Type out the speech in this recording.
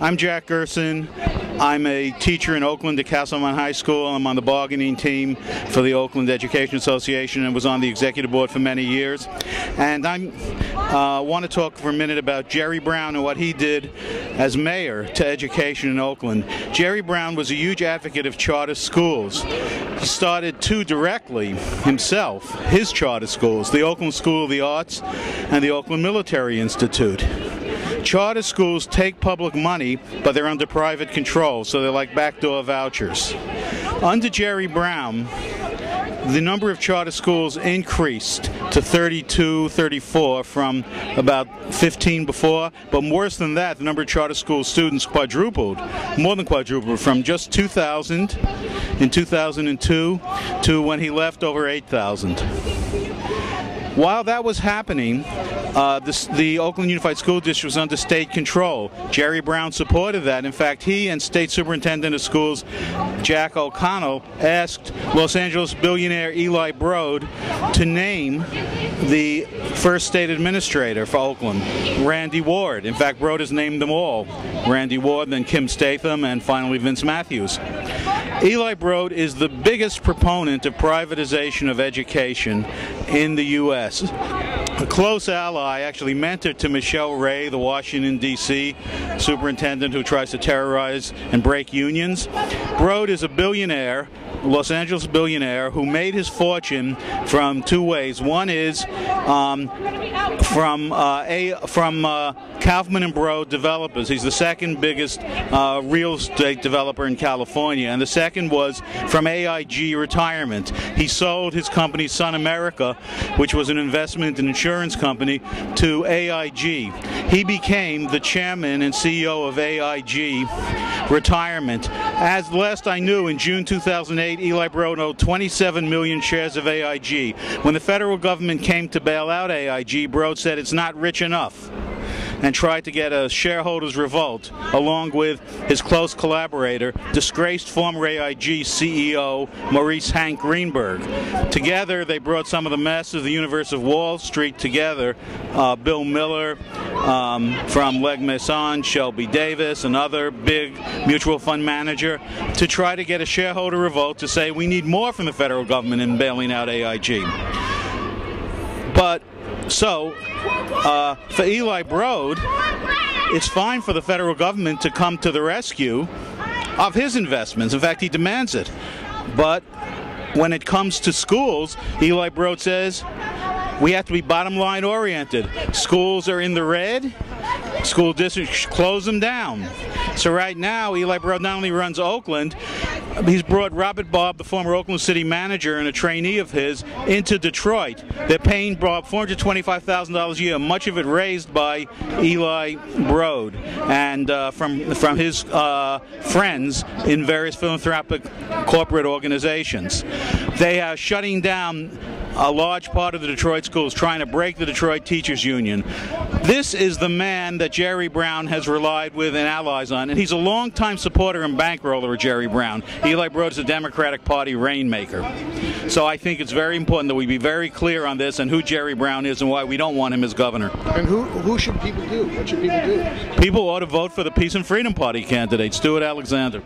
I'm Jack Gerson. I'm a teacher in Oakland at Castlemont High School. I'm on the bargaining team for the Oakland Education Association and was on the executive board for many years. And I want to talk for a minute about Jerry Brown and what he did as mayor to education in Oakland. Jerry Brown was a huge advocate of charter schools. He started two directly himself, his charter schools, the Oakland School of the Arts and the Oakland Military Institute. Charter schools take public money, but they're under private control, so they're like backdoor vouchers. Under Jerry Brown, the number of charter schools increased to 32, 34 from about 15 before, but worse than that, the number of charter school students quadrupled, more than quadrupled, from just 2,000 in 2002 to when he left over 8,000. While that was happening, the Oakland Unified School District was under state control. Jerry Brown supported that. In fact, he and State Superintendent of Schools Jack O'Connell asked Los Angeles billionaire Eli Broad to name the first state administrator for Oakland, Randy Ward. In fact, Broad has named them all. Randy Ward, then Kim Statham, and finally Vince Matthews. Eli Broad is the biggest proponent of privatization of education in the U.S. A close ally, actually mentor to Michelle Ray, the Washington, D.C. superintendent who tries to terrorize and break unions. Broad is a billionaire, Los Angeles billionaire, who made his fortune from two ways. One is from Kaufman and Broad developers. He's the second biggest real estate developer in California, and the second was from AIG retirement. He sold his company Sun America, which was an investment and insurance company, to AIG. He became the chairman and CEO of AIG retirement. As last I knew, in June 2008, Eli Broad owned 27 million shares of AIG. When the federal government came to bail out AIG, Broad said it's not rich enough and tried to get a shareholders' revolt, along with his close collaborator, disgraced former AIG CEO Maurice Hank Greenberg. Together, they brought some of the masters of the universe of Wall Street together, Bill Miller from Legg Mason, Shelby Davis, another big mutual fund manager, to try to get a shareholder revolt to say we need more from the federal government in bailing out AIG. But so, for Eli Broad, it's fine for the federal government to come to the rescue of his investments. In fact, he demands it. But when it comes to schools, Eli Broad says we have to be bottom line oriented. Schools are in the red. School districts close them down. So right now, Eli Broad not only runs Oakland, he's brought Robert Bob, the former Oakland City manager and a trainee of his, into Detroit. They're paying Bob $425,000 a year, much of it raised by Eli Broad and from his friends in various philanthropic corporate organizations. They are shutting down a large part of the Detroit schools, trying to break the Detroit Teachers Union. This is the man that Jerry Brown has relied with and allies on, and he's a longtime supporter and bankroller of Jerry Brown. Eli Broad is a Democratic Party rainmaker. So I think it's very important that we be very clear on this and who Jerry Brown is and why we don't want him as governor. And who should people do? What should people do? People ought to vote for the Peace and Freedom Party candidate, Stewart Alexander.